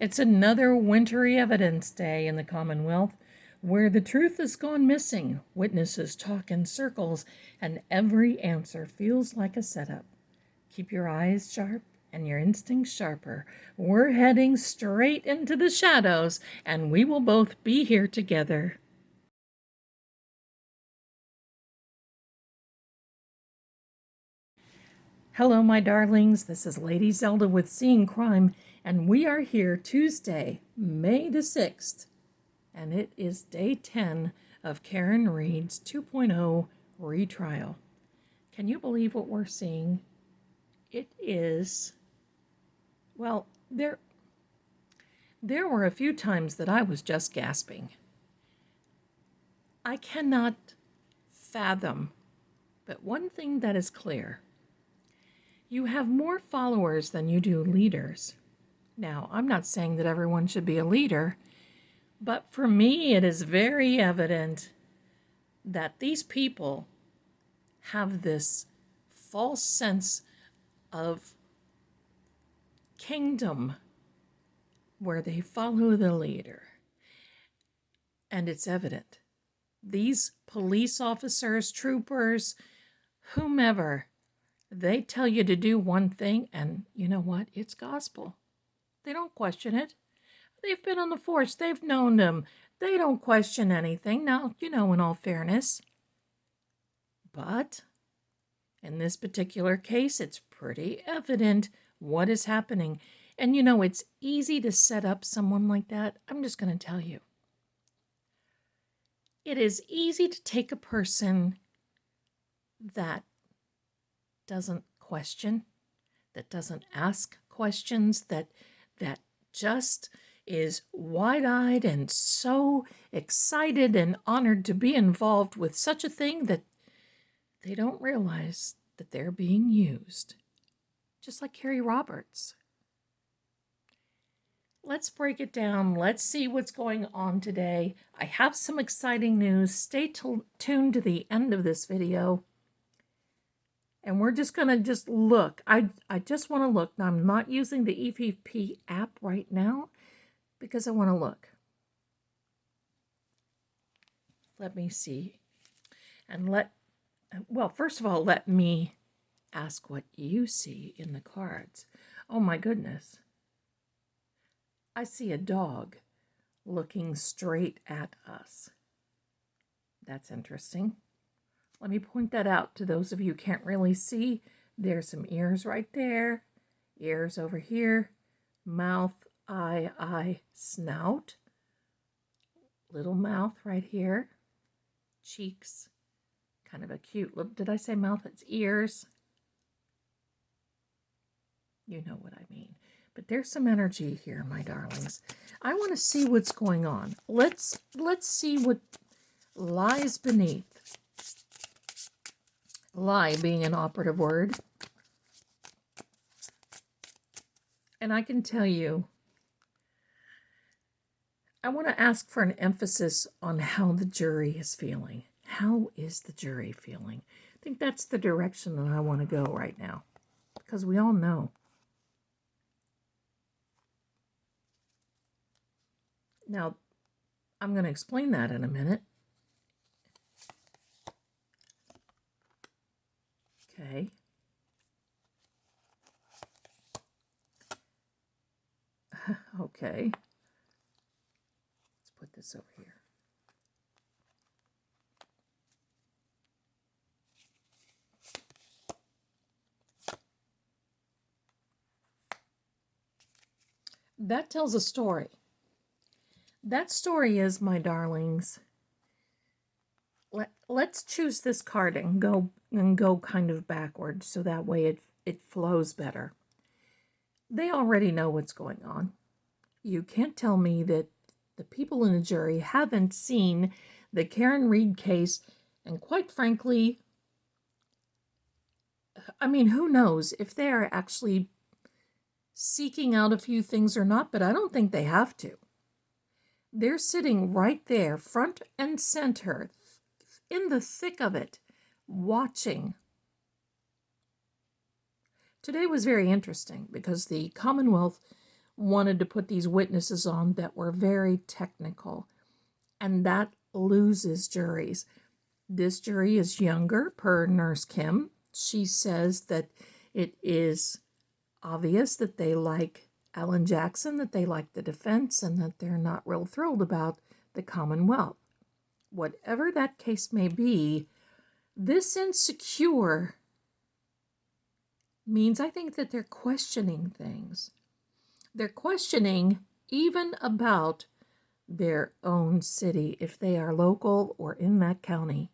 It's another wintry evidence day in the Commonwealth, where the truth has gone missing, witnesses talk in circles, and every answer feels like a setup. Keep your eyes sharp and your instincts sharper. We're heading straight into the shadows, and we will both be here together. Hello, my darlings. This is Lady Zelda with Seeing Crime, and we are here Tuesday, May the 6th, and it is day 10 of Karen Reed's 2.0 retrial. Can you believe what we're seeing? It is, well, there were a few times that I was just gasping. I cannot fathom, but one thing that is clear. You have more followers than you do leaders. Now, I'm not saying that everyone should be a leader, but for me, it is very evident that these people have this false sense of kingdom where they follow the leader. And it's evident. These police officers, troopers, whomever, they tell you to do one thing, and you know what? It's gospel. They don't question it. They've been on the force. They've known them. They don't question anything. Now, in all fairness. But in this particular case, it's pretty evident what is happening. And it's easy to set up someone like that. I'm just going to tell you. It is easy to take a person that doesn't question, that doesn't ask questions, that just is wide-eyed and so excited and honored to be involved with such a thing that they don't realize that they're being used. Just like Carrie Roberts. Let's break it down. Let's see what's going on today. I have some exciting news. Stay tuned to the end of this video. And we're just going to look. I just want to look. Now, I'm not using the EVP app right now because I want to look. Let me see. And well, first of all, let me ask what you see in the cards. Oh my goodness. I see a dog looking straight at us. That's interesting. Let me point that out to those of you who can't really see. There's some ears right there, ears over here, mouth, eye, snout, little mouth right here, cheeks, kind of a cute lip. Did I say mouth? It's ears. You know what I mean. But there's some energy here, my darlings. I want to see what's going on. Let's see what lies beneath. Lie being an operative word. And I can tell you, I want to ask for an emphasis on how the jury is feeling. How is the jury feeling? I think that's the direction that I want to go right now. Because we all know. Now, I'm going to explain that in a minute. Okay. Okay. Let's put this over here. That tells a story. That story is, my darlings, let's choose this card and go kind of backwards so that way it flows better. They already know what's going on. You can't tell me that the people in the jury haven't seen the Karen Reed case, and quite frankly, I mean, who knows if they are actually seeking out a few things or not, but I don't think they have to. They're sitting right there, front and center, in the thick of it, watching. Today was very interesting because the Commonwealth wanted to put these witnesses on that were very technical, and that loses juries. This jury is younger, per Nurse Kim. She says that it is obvious that they like Alan Jackson, that they like the defense, and that they're not real thrilled about the Commonwealth. Whatever that case may be, this insecure means I think that they're questioning things. They're questioning even about their own city, if they are local or in that county.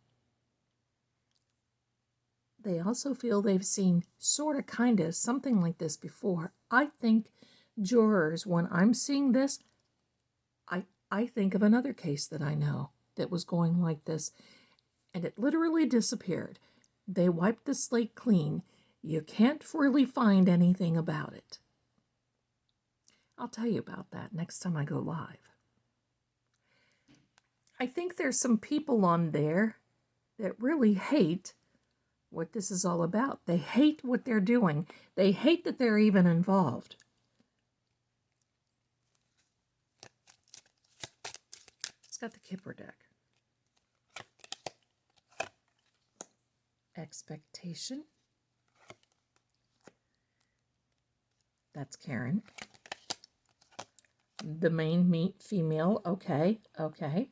They also feel they've seen sort of kind of something like this before. I think jurors, when I'm seeing this, I think of another case that I know that was going like this, and it literally disappeared. They wiped the slate clean. You can't really find anything about it. I'll tell you about that next time I go live. I think there's some people on there that really hate what this is all about. They hate what they're doing. They hate that they're even involved. It's got the Kipper deck. Expectation. That's Karen. The main female. Okay. Okay.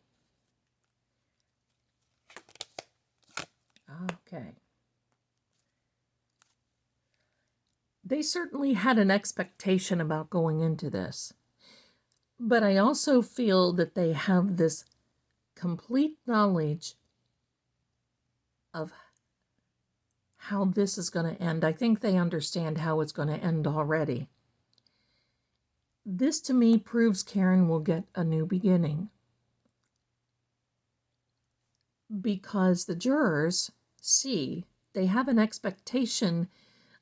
They certainly had an expectation about going into this. But I also feel that they have this complete knowledge of how this is going to end. I think they understand how it's going to end already. This, to me, proves Karen will get a new beginning. Because the jurors they have an expectation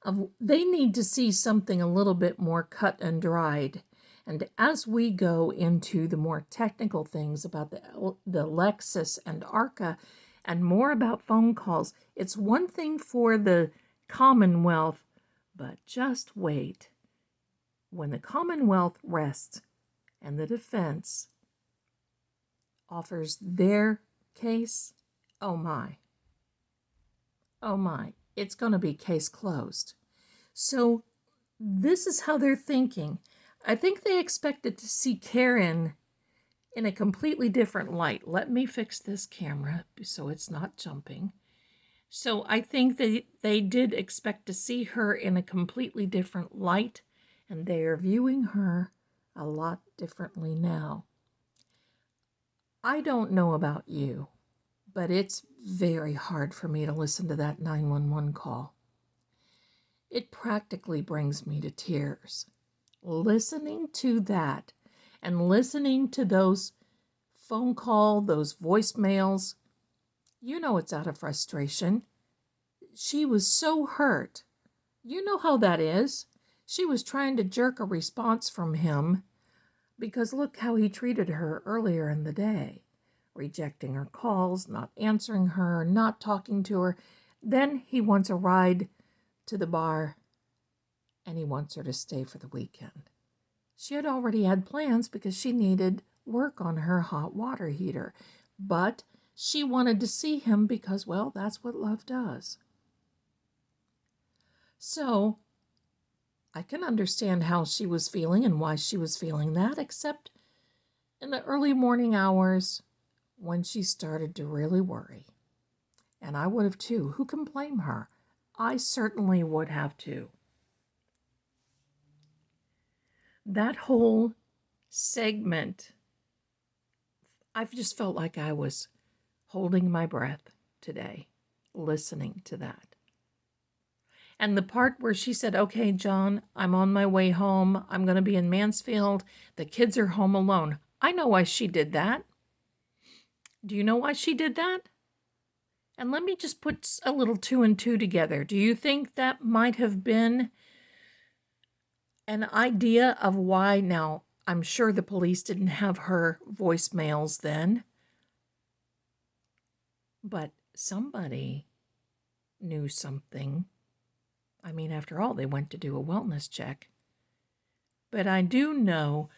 of, they need to see something a little bit more cut and dried. And as we go into the more technical things about the Lexus and ARCA and more about phone calls, it's one thing for the Commonwealth, but just wait. When the Commonwealth rests and the defense offers their case, oh my, it's going to be case closed. So this is how they're thinking. I think they expected to see Karen in a completely different light. Let me fix this camera so it's not jumping. So I think they did expect to see her in a completely different light, and they are viewing her a lot differently now. I don't know about you, but it's very hard for me to listen to that 911 call. It practically brings me to tears. Listening to that and listening to those phone call, those voicemails, you know it's out of frustration. She was so hurt. You know how that is. She was trying to jerk a response from him because look how he treated her earlier in the day. Rejecting her calls, not answering her, not talking to her. Then he wants a ride to the bar and he wants her to stay for the weekend. She had already had plans because she needed work on her hot water heater. But she wanted to see him because, well, that's what love does. So I can understand how she was feeling and why she was feeling that, except in the early morning hours when she started to really worry. And I would have too. Who can blame her? I certainly would have too. That whole segment, I've just felt like I was holding my breath today, listening to that. And the part where she said, okay, John, I'm on my way home. I'm going to be in Mansfield. The kids are home alone. I know why she did that. Do you know why she did that? And let me just put a little 2 and 2 together. Do you think that might have been an idea of why? Now, I'm sure the police didn't have her voicemails then, but somebody knew something. I mean, after all, they went to do a wellness check. But I do know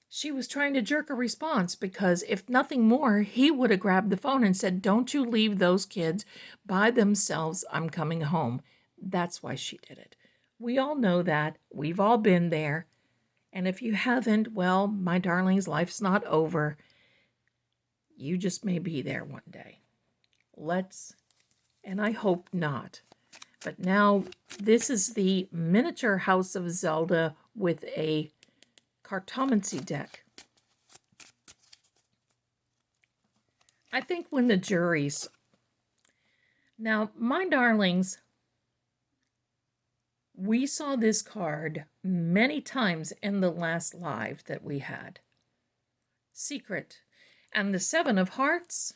she was trying to jerk a response because if nothing more, he would have grabbed the phone and said, "Don't you leave those kids by themselves. I'm coming home." That's why she did it. We all know that. We've all been there. And if you haven't, well, my darlings, life's not over. You just may be there one day. And I hope not. But now this is the miniature house of Zelda with a Cartomancy deck. I think when the juries... Now, my darlings, we saw this card many times in the last live that we had. Secret. And the Seven of Hearts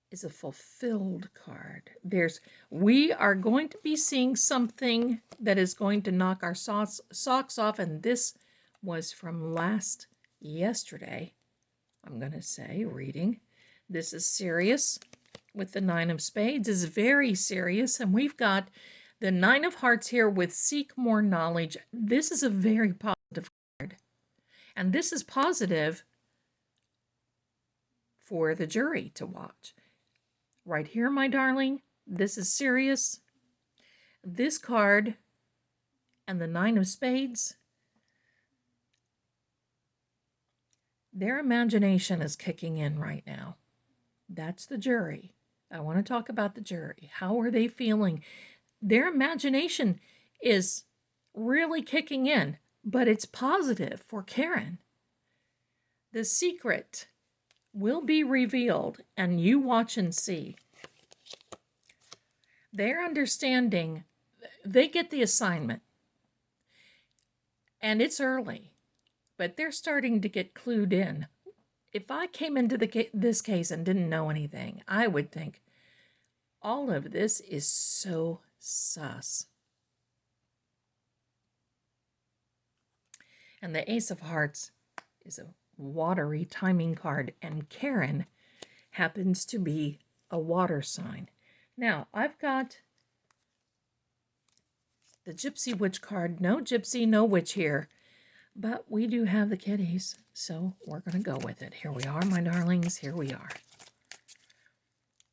is a fulfilled card. We are going to be seeing something that is going to knock our socks off, and this was from yesterday, I'm going to say, reading. This is serious. With the Nine of Spades is very serious, and we've got the Nine of Hearts here with Seek More Knowledge. This is a very positive card, and this is positive for the jury to watch. Right here, my darling, this is serious. This card and the Nine of Spades, their imagination is kicking in right now. That's the jury. I want to talk about the jury. How are they feeling? Their imagination is really kicking in, but it's positive for Karen. The secret will be revealed, and you watch and see. They're understanding, they get the assignment, and it's early, but they're starting to get clued in. If I came into this case and didn't know anything, I would think all of this is so sus. And the Ace of Hearts is a watery timing card, and Karen happens to be a water sign. Now, I've got the Gypsy Witch card. No Gypsy, no witch here. But we do have the kitties, so we're going to go with it. Here we are, my darlings. Here we are.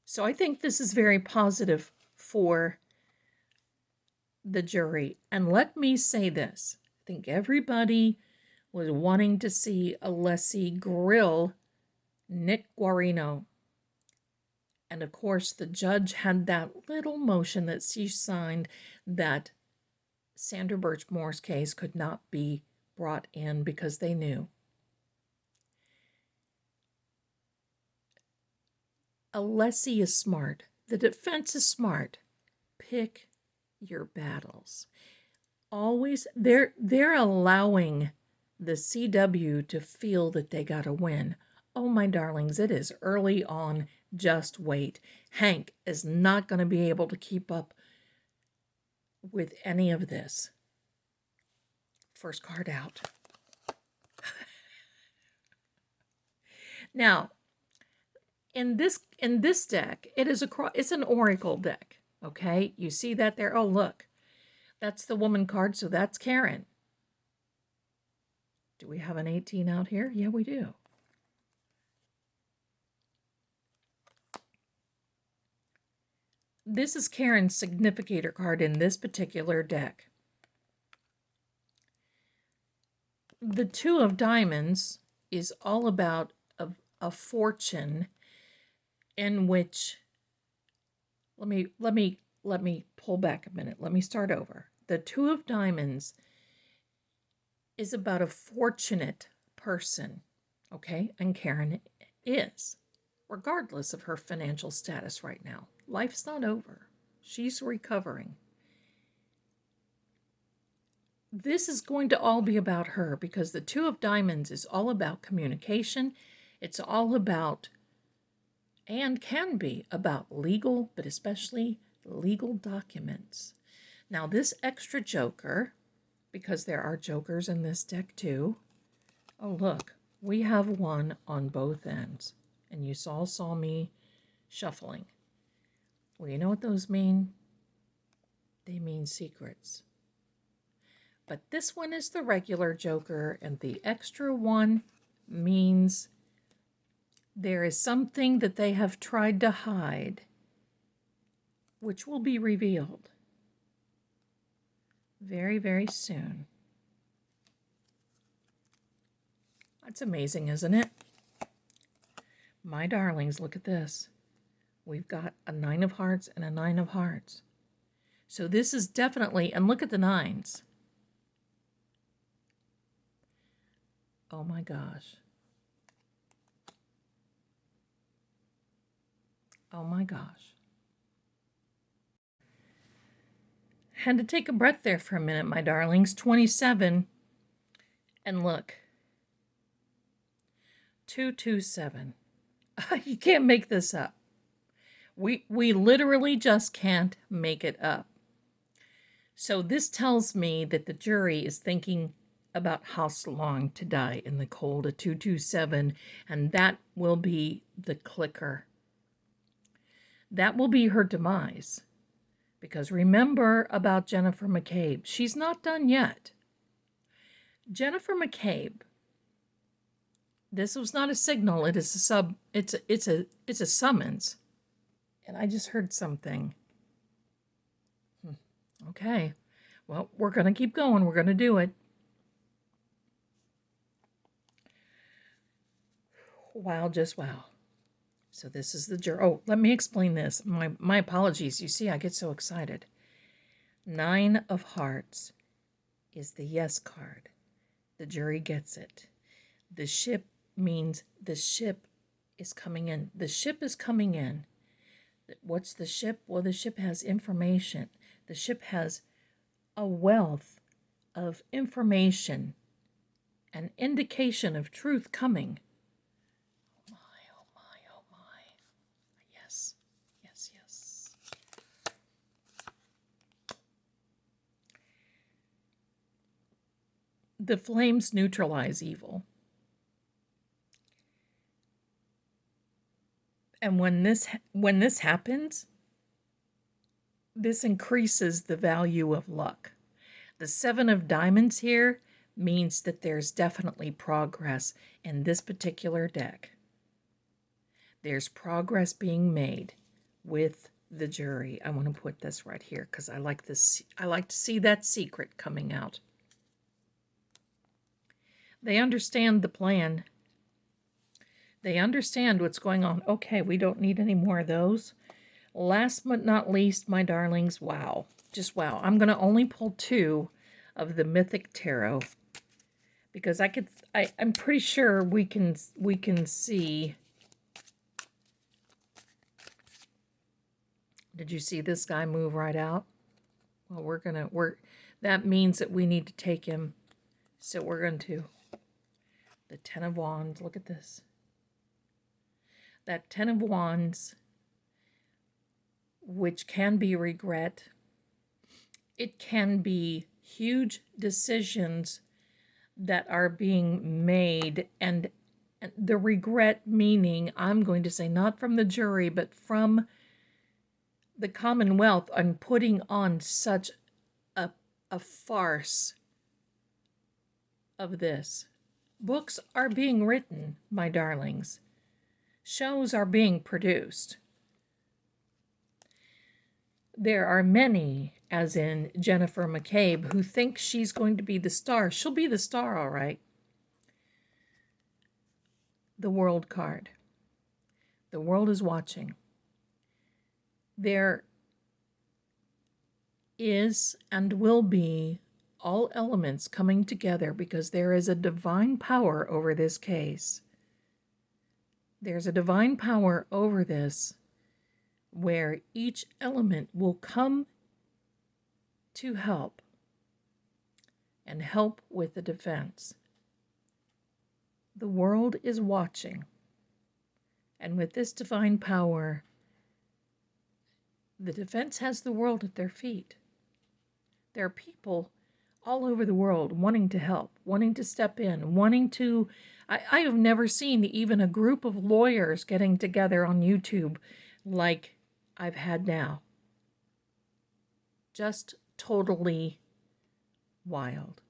So I think this is very positive for the jury. And let me say this. I think everybody was wanting to see Alessi grill Nick Guarino. And of course, the judge had that little motion that she signed that Sandra Birchmore's case could not be brought in because they knew. Alessi is smart. The defense is smart. Pick your battles. Always, they're allowing the CW to feel that they got to win. Oh, my darlings, it is early on. Just wait. Hank is not going to be able to keep up with any of this. First card out. Now, in this deck, it's an oracle deck. Okay, you see that there? Oh, look, that's the woman card, so that's Karen. Do we have an 18 out here? Yeah, we do. This is Karen's significator card in this particular deck. The Two of Diamonds is all about a fortune in which, let me pull back a minute. Let me start over. The Two of Diamonds is about a fortunate person, okay? And Karen is, regardless of her financial status right now. Life's not over. She's recovering. This is going to all be about her because the Two of Diamonds is all about communication. It's all about, and can be about legal, but especially legal documents. Now, this extra joker, because there are jokers in this deck too. Oh, look, we have one on both ends. And you all saw me shuffling. Well, you know what those mean? They mean secrets. But this one is the regular Joker, and the extra one means there is something that they have tried to hide, which will be revealed very, very soon. That's amazing, isn't it? My darlings, look at this. We've got a 9 of hearts and a 9 of hearts. So this is definitely, and look at the 9s. Oh my gosh. Oh my gosh. Had to take a breath there for a minute, my darlings. 27. And look. 227. You can't make this up. We literally just can't make it up. So this tells me that the jury is thinking about how long to die in the cold, a 227, and that will be the clicker. That will be her demise. Because remember about Jennifer McCabe. She's not done yet. Jennifer McCabe, this was not a signal, it is a summons. And I just heard something. Okay. Well, we're going to keep going. We're going to do it. Wow, just wow. So this is the jury. Oh, let me explain this. My apologies. You see, I get so excited. 9 of hearts is the yes card. The jury gets it. The ship means the ship is coming in. The ship is coming in. What's the ship? Well, the ship has information. The ship has a wealth of information, an indication of truth coming. Oh my, oh my, oh my. Yes, yes, yes. The flames neutralize evil. And when this happens, this increases the value of luck. The 7 of diamonds here means that there's definitely progress in this particular deck. There's progress being made with the jury. I want to put this right here because I like this. I like to see that secret coming out. They understand the plan. They understand what's going on. Okay, we don't need any more of those. Last but not least, my darlings, wow. Just wow. I'm going to only pull 2 of the Mythic Tarot because I'm pretty sure we can see. Did you see this guy move right out? Well, that means that we need to take him. So we're going to, the 10 of Wands, look at this. That 10 of Wands, which can be regret. It can be huge decisions that are being made, and the regret meaning, I'm going to say, not from the jury, but from the Commonwealth on putting on such a farce of this. Books are being written, my darlings. Shows are being produced. There are many, as in Jennifer McCabe, who think she's going to be the star. She'll be the star, all right. The World card. The world is watching. There is and will be all elements coming together because there is a divine power over this case. There's a divine power over this where each element will come to help and help with the defense. The world is watching, and with this divine power, the defense has the world at their feet. There are people all over the world wanting to help, wanting to step in, wanting to... I have never seen even a group of lawyers getting together on YouTube like I've had now. Just totally wild.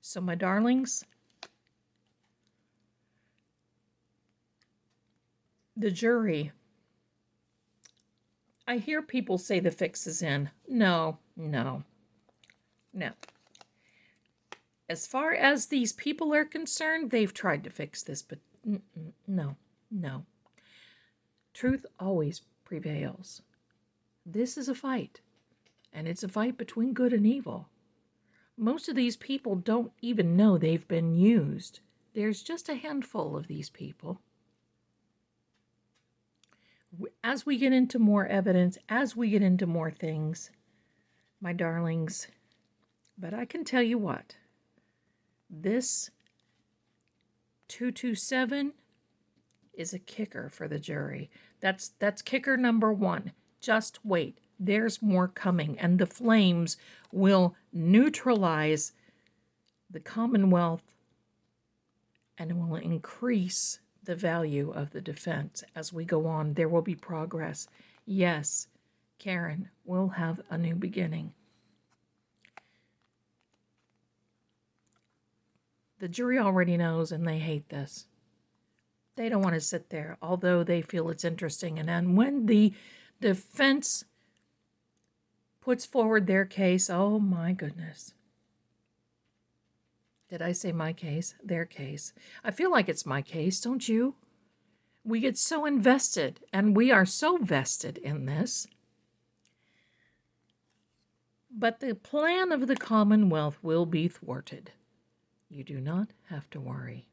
So, my darlings, the jury, I hear people say the fix is in. No, no, no. As far as these people are concerned, they've tried to fix this, but no, no. Truth always prevails. This is a fight, and it's a fight between good and evil. Most of these people don't even know they've been used. There's just a handful of these people. As we get into more evidence, as we get into more things, my darlings, but I can tell you what, this 227 is a kicker for the jury. That's kicker number one. Just wait. There's more coming, and the flames will neutralize the Commonwealth and will increase the value of the defense as we go on. There will be progress. Yes, Karen will have a new beginning. The jury already knows, and they hate this. They don't want to sit there, although they feel it's interesting. And when the defense puts forward their case, oh my goodness. Did I say my case? Their case. I feel like it's my case, don't you? We get so invested, and we are so vested in this. But the plan of the Commonwealth will be thwarted. You do not have to worry.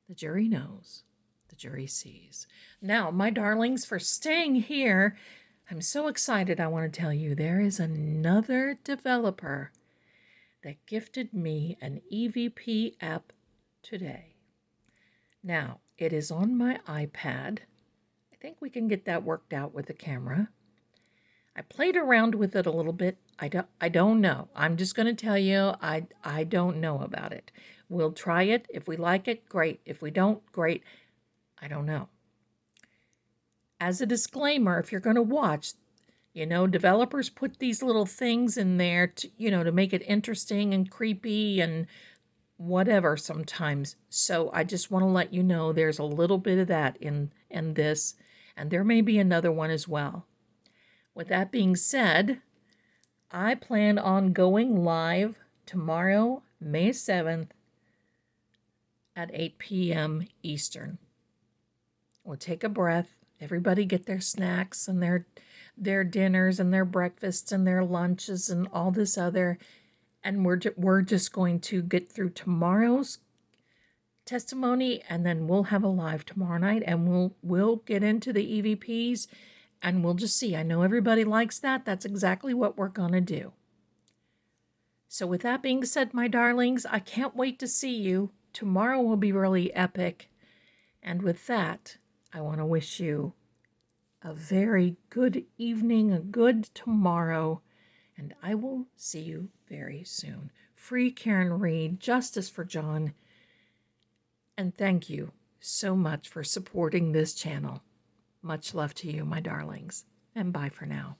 The jury knows. The jury sees. Now, my darlings, for staying here, I'm so excited. I want to tell you there is another developer that gifted me an EVP app today. Now, it is on my iPad. I think we can get that worked out with the camera. I played around with it a little bit. I don't know. I'm just going to tell you, I don't know about it. We'll try it. If we like it, great. If we don't, great. I don't know. As a disclaimer, if you're going to watch, developers put these little things in there to, to make it interesting and creepy and whatever sometimes. So I just want to let you know there's a little bit of that in this, and there may be another one as well. With that being said, I plan on going live tomorrow, May 7th at 8 p.m. Eastern. We'll take a breath. Everybody get their snacks and their dinners and their breakfasts and their lunches and all this other. And we're just going to get through tomorrow's testimony, and then we'll have a live tomorrow night, and we'll get into the EVPs, and we'll just see. I know everybody likes that. That's exactly what we're going to do. So with that being said, my darlings, I can't wait to see you. Tomorrow will be really epic. And with that, I want to wish you a very good evening, a good tomorrow, and I will see you very soon. Free Karen Reed, Justice for John, and thank you so much for supporting this channel. Much love to you, my darlings, and bye for now.